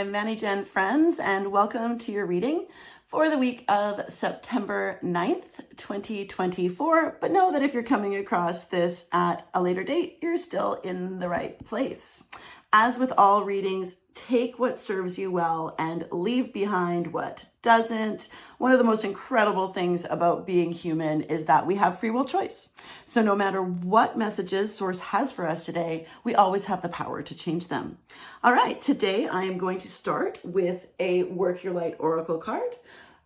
my ManiGen friends, and welcome to your reading for the week of September 9th, 2024. But know that if you're coming across this at a later date, you're still in the right place. As with all readings, take what serves you well and leave behind what doesn't. One of the most incredible things about being human is that we have free will choice. So no matter what messages Source has for us today, we always have the power to change them. All right, today I am going to start with a Work Your Light Oracle card,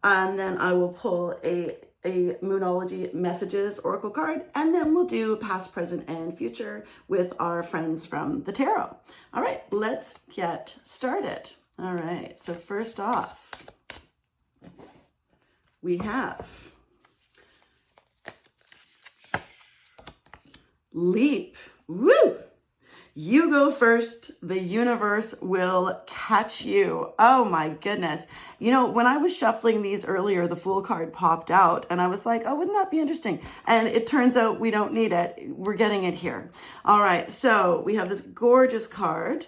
and then I will pull a Moonology Messages Oracle card, and then we'll do past, present, and future with our friends from the tarot. All right, let's get started. All right, so first off, we have Leap. Woo! You go first. The universe will catch you. Oh my goodness. You know, when I was shuffling these earlier, the Fool card popped out and I was like, oh, wouldn't that be interesting? And it turns out we don't need it. We're getting it here. All right. So we have this gorgeous card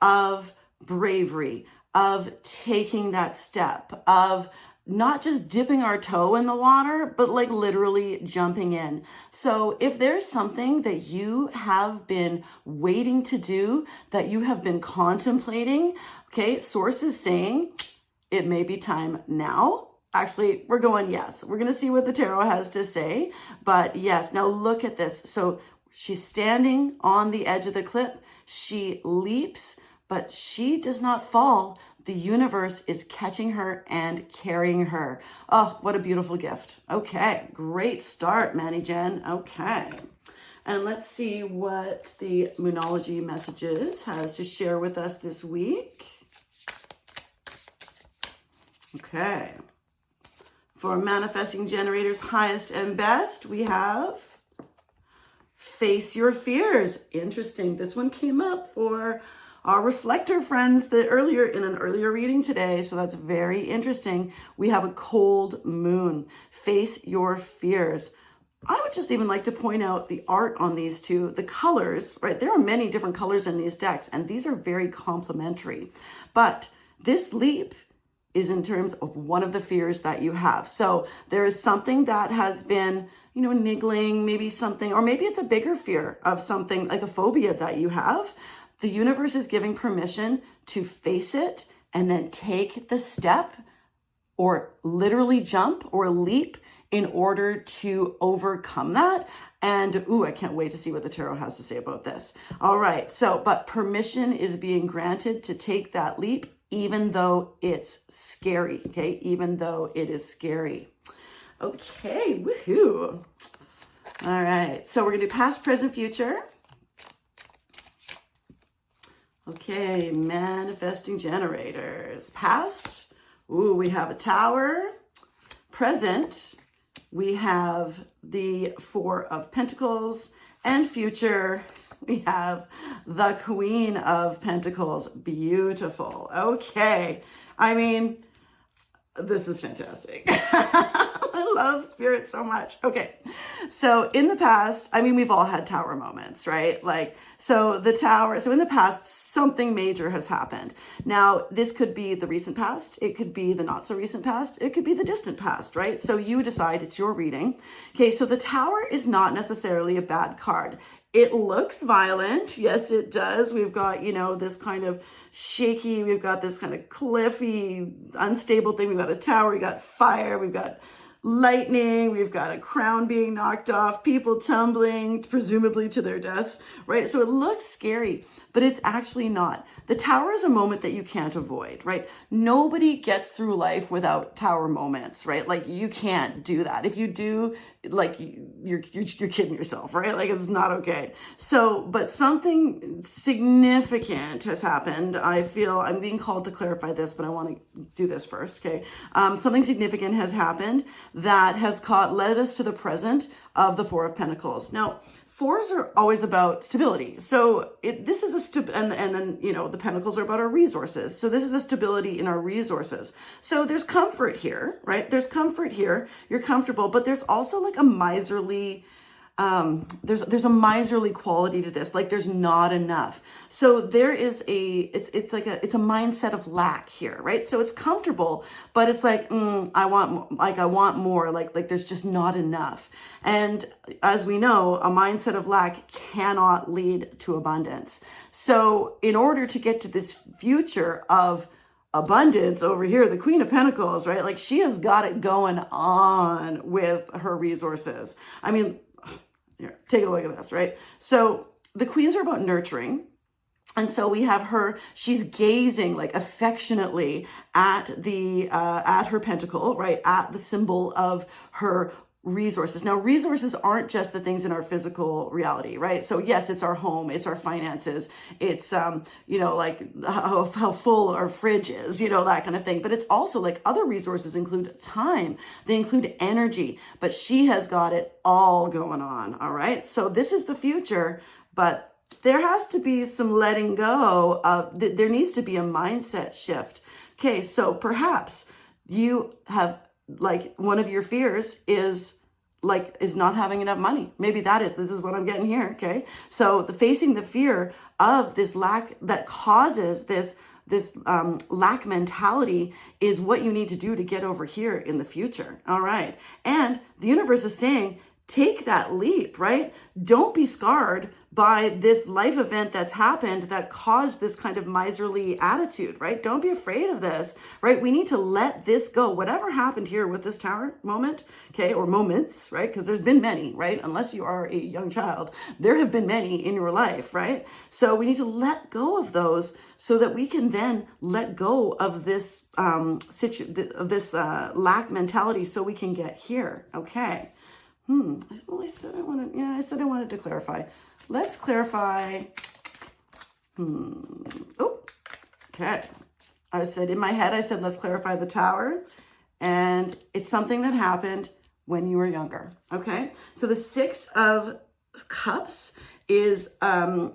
of bravery, of taking that step, of not just dipping our toe in the water, but like literally jumping in. So if there's something that you have been waiting to do, that you have been contemplating, okay, Source is saying it may be time now. Actually, we're going yes. We're going to see what the tarot has to say, but yes. Now look at this. So she's standing on the edge of the cliff. She leaps, but she does not fall. The universe is catching her and carrying her. Oh, what a beautiful gift. Okay, great start, ManiGen. Okay. And let's see what the Moonology Messages has to share with us this week. Okay. For Manifesting Generators Highest and Best, we have Face Your Fears. Interesting. This one came up for our reflector friends in an earlier reading today. So that's very interesting. We have a cold moon. Face your fears. I would just even like to point out the art on these two, the colors, right? There are many different colors in these decks, and these are very complementary. But this leap is in terms of one of the fears that you have. So there is something that has been, niggling, maybe something, or maybe it's a bigger fear of something like a phobia that you have. The universe is giving permission to face it and then take the step or literally jump or leap in order to overcome that. And I can't wait to see what the tarot has to say about this. All right. So, but permission is being granted to take that leap, even though it's scary. Okay. Even though it is scary. Okay. Woohoo. All right. So we're going to do past, present, future. Okay, Manifesting Generators. Past, we have a Tower. Present, we have the Four of Pentacles. And future, we have the Queen of Pentacles. Beautiful. Okay, I mean, this is fantastic. I love Spirit so much. Okay, so in the past, we've all had Tower moments, right? So in the past, something major has happened. Now, this could be the recent past. It could be the not so recent past. It could be the distant past, right? So you decide, it's your reading. Okay, so the Tower is not necessarily a bad card. It looks violent. Yes, it does. We've got, this kind of shaky, we've got this kind of cliffy, unstable thing. We've got a tower, we've got fire, we've got lightning, we've got a crown being knocked off, people tumbling, presumably to their deaths, right? So it looks scary, but it's actually not. The Tower is a moment that you can't avoid, right? Nobody gets through life without Tower moments, right? You can't do that. If you do, you're kidding yourself, right? It's not okay. So, but something significant has happened. I feel I'm being called to clarify this, but I want to do this first, okay? Something significant has happened that has led us to the present of the Four of Pentacles. Now, fours are always about stability. So this is and then, the pentacles are about our resources. So this is a stability in our resources. So there's comfort here, right? There's comfort here. You're comfortable, but there's also a miserly there's a miserly quality to this. Like there's not enough. So there is it's a mindset of lack here, right? So it's comfortable, but it's like, I want more, like there's just not enough. And as we know, a mindset of lack cannot lead to abundance. So in order to get to this future of abundance over here, the Queen of Pentacles, right? Like she has got it going on with her resources. I mean, here, take a look at this, right? So the queens are about nurturing. And so we have her, she's gazing like affectionately at at her pentacle, right? At the symbol of her resources. Now, resources aren't just the things in our physical reality, right? So yes, it's our home, it's our finances, it's, like how full our fridge is, that kind of thing. But it's also like other resources include time, they include energy, but she has got it all going on. All right. So this is the future, but there has to be some letting go of, there needs to be a mindset shift. Okay. So perhaps you have, like one of your fears is not having enough money. Maybe this is what I'm getting here. Okay. So facing the fear of this lack that causes this lack mentality is what you need to do to get over here in the future. All right. And the universe is saying, take that leap, right? Don't be scarred by this life event that's happened that caused this kind of miserly attitude, right? Don't be afraid of this, right? We need to let this go. Whatever happened here with this tower moment, okay, or moments, right? Because there's been many, right? Unless you are a young child, there have been many in your life, right? So we need to let go of those so that we can then let go of this lack mentality so we can get here, okay? I said I wanted to clarify. Let's clarify. Oh, okay. I said in my head, let's clarify the tower. And it's something that happened when you were younger. Okay. So the Six of Cups is a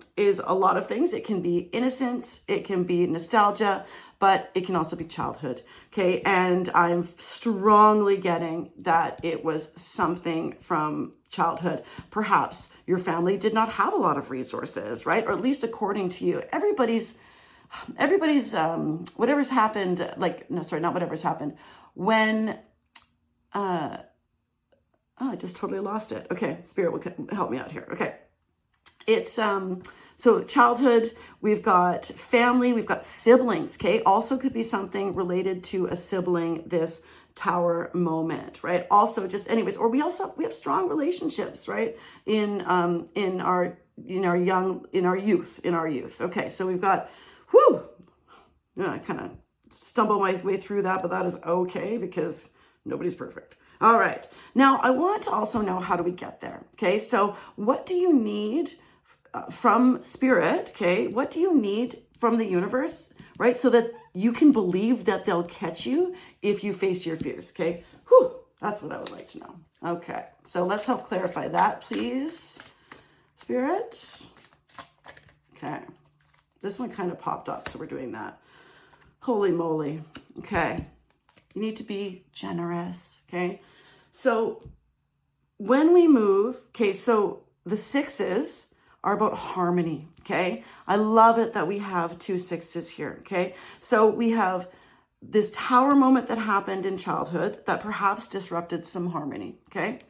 lot of things. It can be innocence, it can be nostalgia, but it can also be childhood. Okay. And I'm strongly getting that it was something from childhood. Perhaps your family did not have a lot of resources, right? Or at least according to you, everybody's whatever's happened, not whatever's happened. When I just totally lost it. Okay, Spirit will help me out here. Okay. It's so childhood, we've got family, we've got siblings, okay? Also could be something related to a sibling, this tower moment, right? Also just anyways, or we have strong relationships, right? In our youth. Okay, so we've got I kind of stumble my way through that, but that is okay because nobody's perfect. All right. Now I want to also know, how do we get there? Okay. So what do you need from Spirit? Okay. What do you need from the universe? Right. So that you can believe that they'll catch you if you face your fears. Okay. That's what I would like to know. Okay. So let's help clarify that, please. Spirit. Okay. This one kind of popped up, so we're doing that. Holy moly. Okay. You need to be generous. Okay. So when we move, okay, so the sixes are about harmony. Okay. I love it that we have 2 6s here. Okay. So we have this tower moment that happened in childhood that perhaps disrupted some harmony. Okay.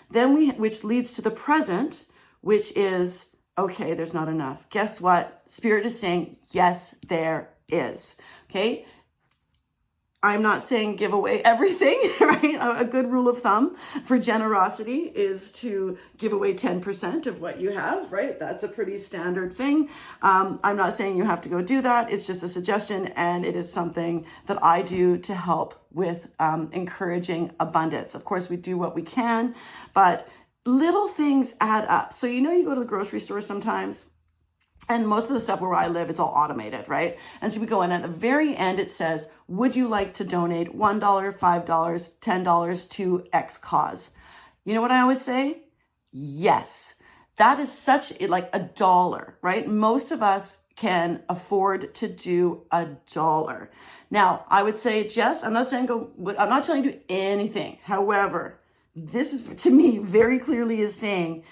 Then which leads to the present, which is, okay, there's not enough. Guess what? Spirit is saying, yes, there is. Okay. I'm not saying give away everything, right? A good rule of thumb for generosity is to give away 10% of what you have, right? That's a pretty standard thing. I'm not saying you have to go do that. It's just a suggestion, and it is something that I do to help with encouraging abundance. Of course, we do what we can, but little things add up. So, you go to the grocery store sometimes, and most of the stuff where I live, it's all automated, right? And so we go in, and at the very end, it says, would you like to donate $1, $5, $10 to X cause? You know what I always say? Yes. That is like $1, right? Most of us can afford to do $1. Now, I would say, Jess, I'm not telling you to do anything. However, this is, to me, very clearly is saying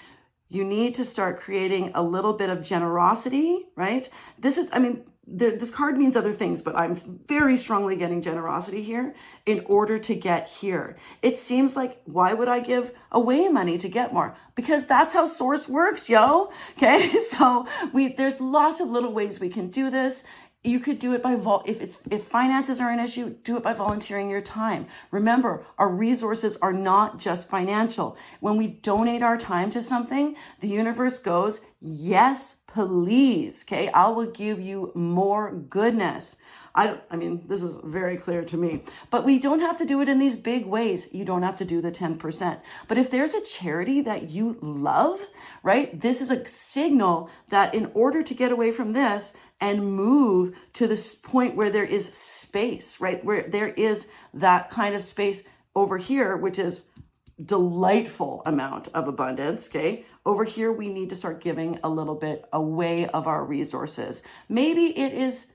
you need to start creating a little bit of generosity, right? This is, I mean, this card means other things, but I'm very strongly getting generosity here in order to get here. It seems like, why would I give away money to get more? Because that's how Source works, yo. Okay, so there's lots of little ways we can do this. You could do it by if finances are an issue, do it by volunteering your time. Remember, our resources are not just financial. When we donate our time to something, the universe goes, yes, please. Okay, I will give you more goodness. I mean, this is very clear to me, but we don't have to do it in these big ways. You don't have to do the 10%. But if there's a charity that you love, right, this is a signal that in order to get away from this and move to this point where there is space, right, where there is that kind of space over here, which is delightful amount of abundance, okay? Over here, we need to start giving a little bit away of our resources. Maybe it is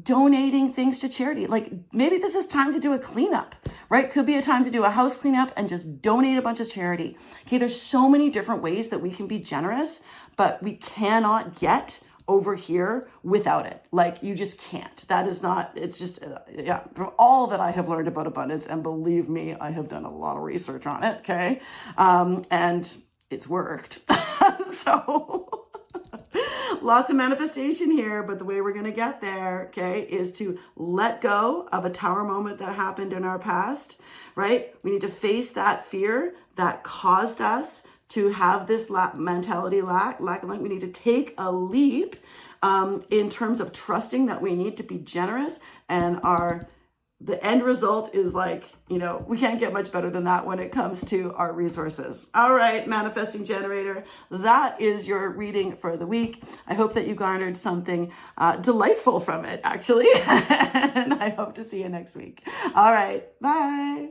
donating things to charity. Like maybe this is time to do a cleanup, right? Could be a time to do a house cleanup and just donate a bunch of charity. Okay, there's so many different ways that we can be generous, but we cannot get over here without it. Like you just can't. That is not, it's just, yeah, from all that I have learned about abundance, and believe me, I have done a lot of research on it, okay? And it's worked. So lots of manifestation here, but the way we're going to get there, okay, is to let go of a tower moment that happened in our past, right? We need to face that fear that caused us to have this mentality lack. We need to take a leap in terms of trusting that we need to be generous, and the end result is like, you know, we can't get much better than that when it comes to our resources. All right, manifesting generator, that is your reading for the week. I hope that you garnered something delightful from it, actually. And I hope to see you next week. All right, bye.